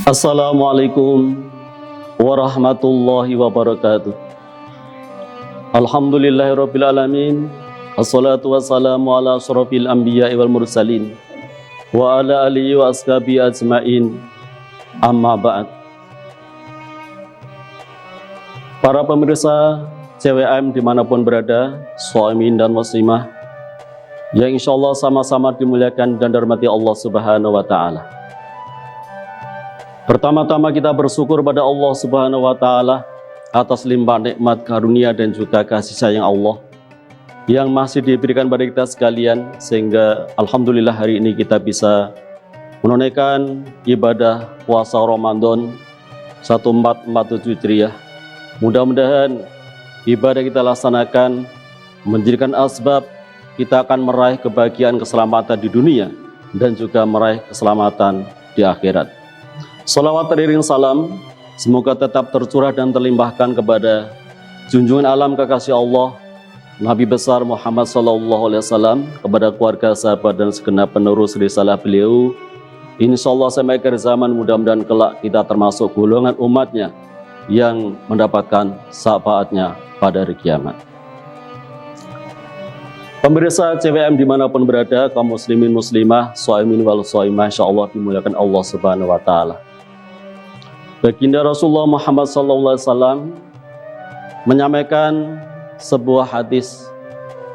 Assalamualaikum warahmatullahi wabarakatuh. Alhamdulillahirabbil alamin. Assalatu wassalamu ala asyrofil anbiya'i wal mursalin wa ala alihi wa ashabihi ajmain. Amma ba'd. Para pemirsa CWM dimanapun berada, shaimin dan muslimah yang insyaallah sama-sama dimuliakan dan dirahmati Allah Subhanahu wa taala. Pertama-tama kita bersyukur pada Allah Subhanahu wa taala atas limpah nikmat karunia dan juga kasih sayang Allah yang masih diberikan pada kita sekalian, sehingga alhamdulillah hari ini kita bisa menunaikan ibadah puasa Ramadan 1447 Hijriah. Mudah-mudahan ibadah kita laksanakan menjadikan asbab kita akan meraih kebahagiaan keselamatan di dunia dan juga meraih keselamatan di akhirat. Salawat teriring salam semoga tetap tercurah dan terlimpahkan kepada junjungan alam kekasih Allah Nabi besar Muhammad SAW, kepada keluarga, sahabat dan segenap penerus risalah beliau. Insyaallah sampai akhir zaman mudah-mudahan kelak kita termasuk golongan umatnya yang mendapatkan syafaatnya pada hari kiamat. Pemirsa CWM dimanapun berada, kaum muslimin muslimah, shaimin wal shaimah, insyaallah dimuliakan Allah Subhanahu wa taala. Baginda Rasulullah Muhammad SAW menyampaikan sebuah hadis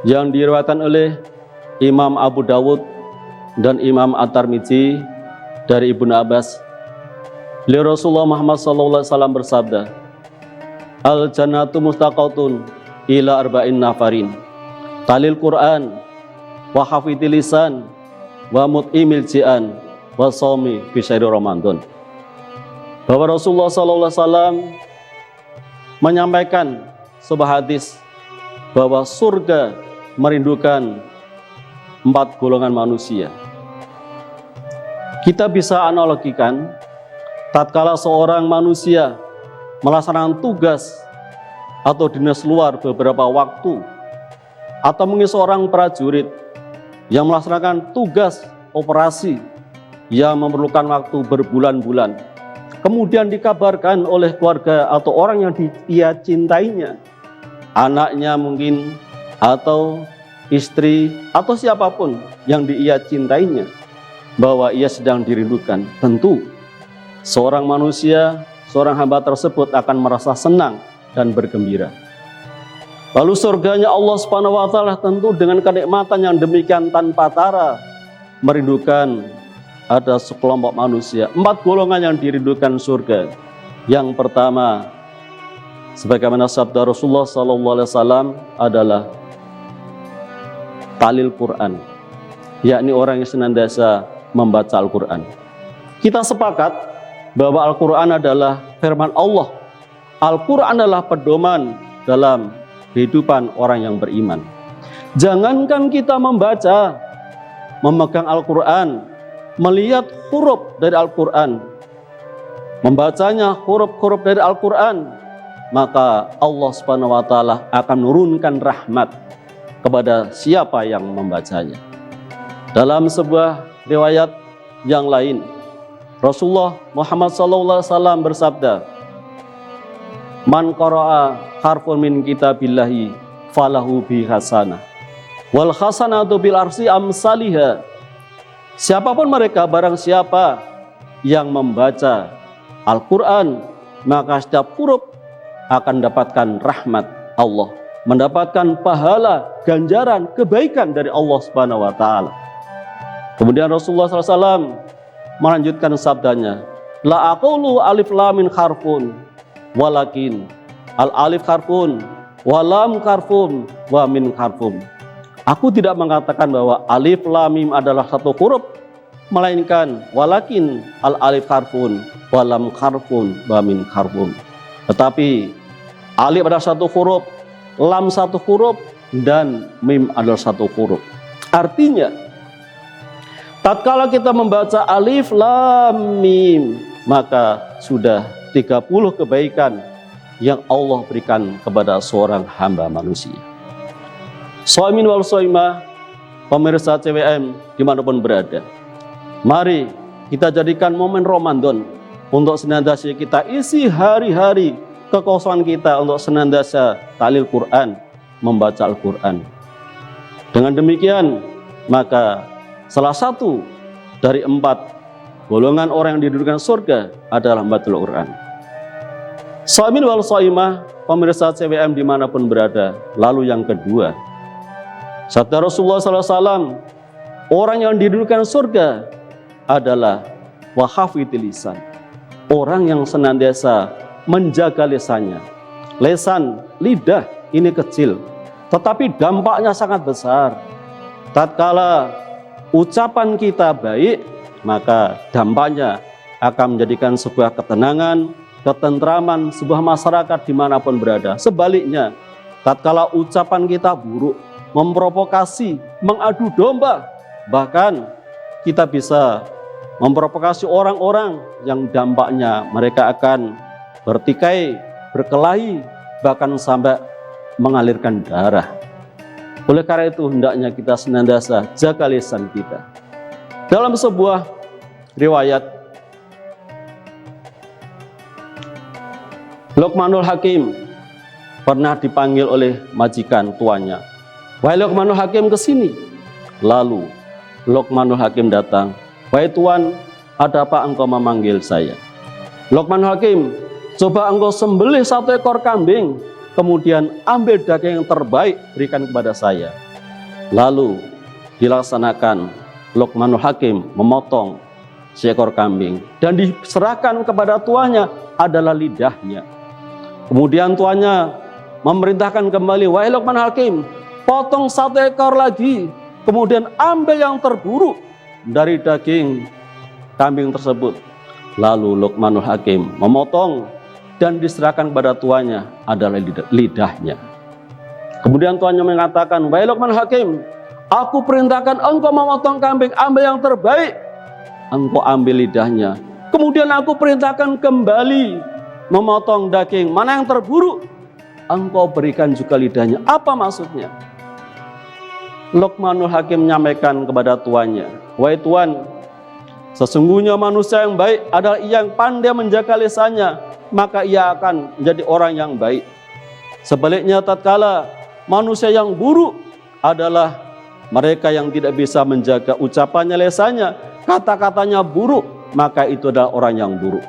yang diriwayatkan oleh Imam Abu Dawud dan Imam At-Tirmidzi dari Ibnu Abbas. Beliau Rasulullah Muhammad SAW bersabda, "Al-jannatu mustaqatun ila arba'in nafarin, talil Qur'an, wa hafidil lisan, wa mut'imil ji'an, wa shaumi fi syahri Ramadan." Bahwa Rasulullah SAW menyampaikan sebuah hadis bahwa surga merindukan 4 golongan manusia. Kita bisa analogikan, tatkala seorang manusia melaksanakan tugas atau dinas luar beberapa waktu, atau mungkin seorang prajurit yang melaksanakan tugas operasi yang memerlukan waktu berbulan-bulan, kemudian dikabarkan oleh keluarga atau orang yang dia cintainya, anaknya mungkin, atau istri, atau siapapun yang dia cintainya, bahwa ia sedang dirindukan. Tentu seorang manusia, seorang hamba tersebut akan merasa senang dan bergembira. Lalu surganya Allah Subhanahu wa taala tentu dengan kenikmatan yang demikian tanpa tara merindukan ada sekelompok manusia, 4 golongan yang dirindukan surga. Yang pertama, sebagaimana sabda Rasulullah SAW, adalah talil Quran, yakni orang yang senantiasa membaca Al-Quran. Kita sepakat bahwa Al-Quran adalah firman Allah. Al-Quran adalah pedoman dalam kehidupan orang yang beriman. Jangankan kita membaca, memegang Al-Quran, melihat huruf dari Al-Quran, membacanya huruf-huruf dari Al-Quran, maka Allah Subhanahu wa taala akan menurunkan rahmat kepada siapa yang membacanya. Dalam sebuah riwayat yang lain, Rasulullah Muhammad SAW bersabda, "Man qara'a harfun min kitabillahi falahu bi hasanah wal hasanatu bil arsi amsalihha." Siapapun mereka, barang siapa yang membaca Al-Quran, maka setiap huruf akan mendapatkan rahmat Allah, mendapatkan pahala, ganjaran, kebaikan dari Allah Subhanahu wa taala. Kemudian Rasulullah SAW melanjutkan sabdanya, "La aqulu alif lam min harfun, walakin al alif harfun, wa lam harfun, wa min harfun." Aku tidak mengatakan bahwa alif lam mim adalah satu huruf, melainkan walakin al alif harfun, wa lam harfun, wa min harfun. Tetapi alif adalah satu huruf, lam satu huruf, dan mim adalah satu huruf. Artinya, tatkala kita membaca alif lam mim, maka sudah 30 kebaikan yang Allah berikan kepada seorang hamba manusia. Shaimin wal shaimah, pemirsa CWM dimanapun berada, mari kita jadikan momen Ramadan untuk senantiasa kita isi hari-hari kekosongan kita untuk senantiasa ta'lil Quran, membaca Al-Quran. Dengan demikian, maka salah satu dari 4 golongan orang yang didudukan surga adalah membaca Al-Quran. Shaimin wal shaimah, pemirsa CWM dimanapun berada. Lalu yang kedua, sabda Rasulullah SAW, orang yang didudukan surga adalah wahafidil lisan, orang yang senantiasa menjaga lisannya. Lisan, lidah ini kecil, tetapi dampaknya sangat besar. Tatkala ucapan kita baik, maka dampaknya akan menjadikan sebuah ketenangan, ketentraman sebuah masyarakat dimanapun berada. Sebaliknya, tatkala ucapan kita buruk, memprovokasi, mengadu domba, bahkan kita bisa memprovokasi orang-orang yang dampaknya mereka akan bertikai, berkelahi, bahkan sampai mengalirkan darah. Oleh karena itu, hendaknya kita senantiasa jaga lisan kita. Dalam sebuah riwayat, Luqmanul Hakim pernah dipanggil oleh majikan tuannya. "Wahai Luqmanul Hakim, ke sini." Lalu Luqmanul Hakim datang. "Wahai tuan, ada apa engkau memanggil saya?" Luqmanul Hakim, "Coba engkau sembelih 1 ekor kambing, kemudian ambil daging yang terbaik, berikan kepada saya." Lalu dilaksanakan. Luqmanul Hakim memotong seekor kambing dan diserahkan kepada tuannya adalah lidahnya. Kemudian tuannya memerintahkan kembali, "Wahai Luqmanul Hakim, potong 1 ekor lagi, kemudian ambil yang terburuk dari daging kambing tersebut." Lalu Luqmanul Hakim memotong dan diserahkan kepada tuannya adalah lidahnya. Kemudian tuannya mengatakan, "Wahai Luqmanul Hakim, aku perintahkan engkau memotong kambing, ambil yang terbaik, engkau ambil lidahnya. Kemudian aku perintahkan kembali memotong daging, mana yang terburuk, engkau berikan juga lidahnya." Apa maksudnya? Luqmanul Hakim menyampaikan kepada tuannya, "Wahai tuan, sesungguhnya manusia yang baik adalah yang pandai menjaga lisannya, maka ia akan menjadi orang yang baik. Sebaliknya, tatkala manusia yang buruk adalah mereka yang tidak bisa menjaga ucapannya, lisannya, kata-katanya buruk, maka itu adalah orang yang buruk."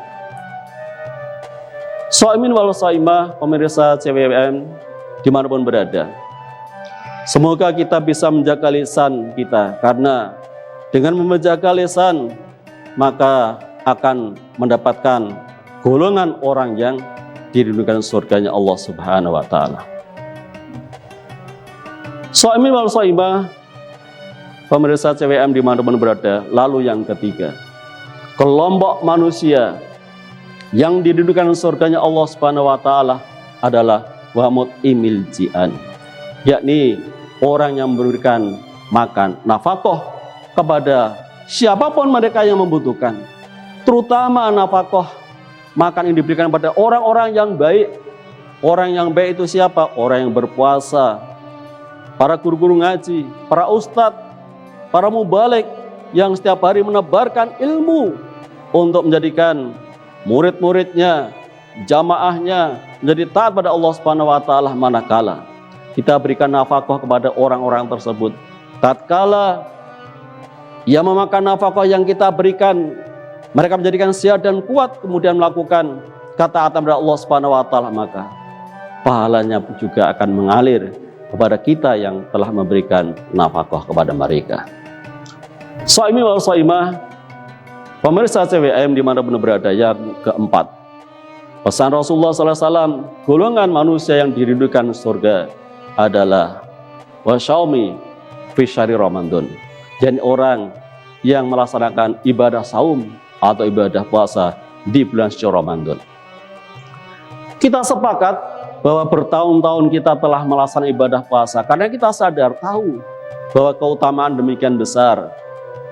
Shaimin wal shaimah, pemirsa CWM dimanapun berada, semoga kita bisa menjaga lisan kita, karena dengan menjaga lisan maka akan mendapatkan golongan orang yang dirindukan surganya Allah Subhanahu wa Ta'ala. Shaimin wal shaimah, pemirsa CWM dimanapun berada. Lalu yang ketiga, kelompok manusia yang didudukan surganya Allah Subhanahu wa Ta'ala adalah wamut imil jian, yakni orang yang memberikan makan nafkah kepada siapapun mereka yang membutuhkan, terutama nafkah makan yang diberikan pada orang-orang yang baik. Orang yang baik itu siapa? Orang yang berpuasa, para guru-guru ngaji, para ustadz, para mubalik yang setiap hari menebarkan ilmu untuk menjadikan murid-muridnya, jamaahnya menjadi taat pada Allah Subhanahu wa Ta'ala. Manakala kita berikan nafkah kepada orang-orang tersebut, tatkala ia memakan nafkah yang kita berikan, mereka menjadikan sehat dan kuat, kemudian melakukan ketaatan kepada Allah Subhanahu wa Ta'ala, maka pahalanya juga akan mengalir kepada kita yang telah memberikan nafkah kepada mereka. Shaimin wal shaimah, pemirsa CWM dimanapun berada, yang keempat, pesan Rasulullah SAW, golongan manusia yang dirindukan surga adalah wasyaumi fi syahri Ramadan, dan orang yang melaksanakan ibadah saum atau ibadah puasa di bulan suci Ramadan. Kita sepakat bahwa bertahun-tahun kita telah melaksanakan ibadah puasa karena kita sadar, tahu bahwa keutamaan demikian besar.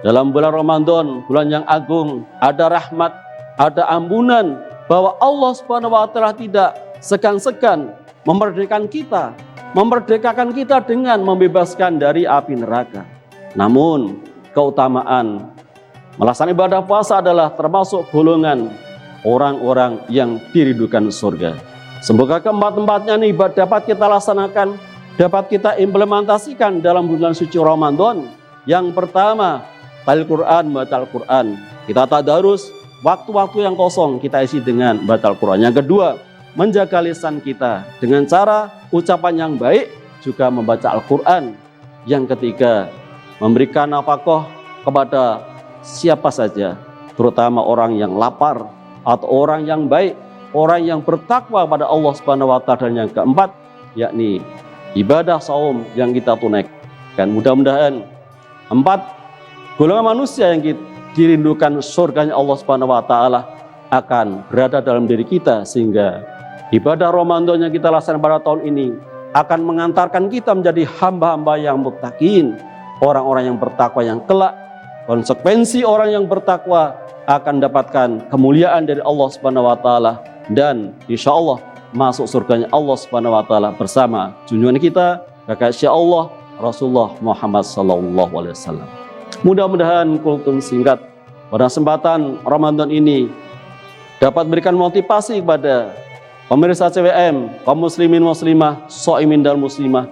Dalam bulan Ramadan, bulan yang agung, ada rahmat, ada ampunan, bahwa Allah Subhanahu wa Ta'ala tidak segan-segan memerdekakan kita dengan membebaskan dari api neraka. Namun keutamaan melaksanakan ibadah puasa adalah termasuk golongan orang-orang yang dirindukan surga. Semoga keempat-empatnya ini dapat kita laksanakan, dapat kita implementasikan dalam bulan suci Ramadan. Yang pertama, talil Quran, baca Al-Quran. Kita tadarus, waktu-waktu yang kosong kita isi dengan baca Al-Quran. Yang kedua, menjaga lisan kita dengan cara ucapan yang baik, juga membaca Al-Quran. Yang ketiga, memberikan nafkah kepada siapa saja, terutama orang yang lapar atau orang yang baik, orang yang bertakwa pada Allah Subhanahu wa Ta'ala. Dan yang keempat, yakni ibadah saum yang kita tunaikan. Mudah-mudahan 4 golongan manusia yang dirindukan surganya Allah Subhanahu wa Ta'ala akan berada dalam diri kita, sehingga ibadah Ramadan yang kita laksanakan pada tahun ini akan mengantarkan kita menjadi hamba-hamba yang muttaqin, orang-orang yang bertakwa yang kelak. Konsekuensi orang yang bertakwa akan dapatkan kemuliaan dari Allah Subhanahu wa Ta'ala, dan insya Allah masuk surganya Allah Subhanahu wa Ta'ala bersama junjungan kita kekasih Allah Rasulullah Muhammad sallallahu alaihi wasallam. Mudah-mudahan kultum singkat pada kesempatan Ramadan ini dapat memberikan motivasi kepada pemirsa CWM, kaum muslimin muslimah, shaimin dan muslimah.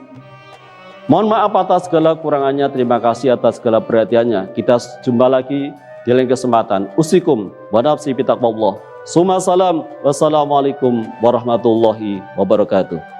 Mohon maaf atas segala kurangannya, terima kasih atas segala perhatiannya. Kita jumpa lagi di lain kesempatan. Usikum wa nafsi bitaqwallah. Summa salam. Wassalamualaikum warahmatullahi wabarakatuh.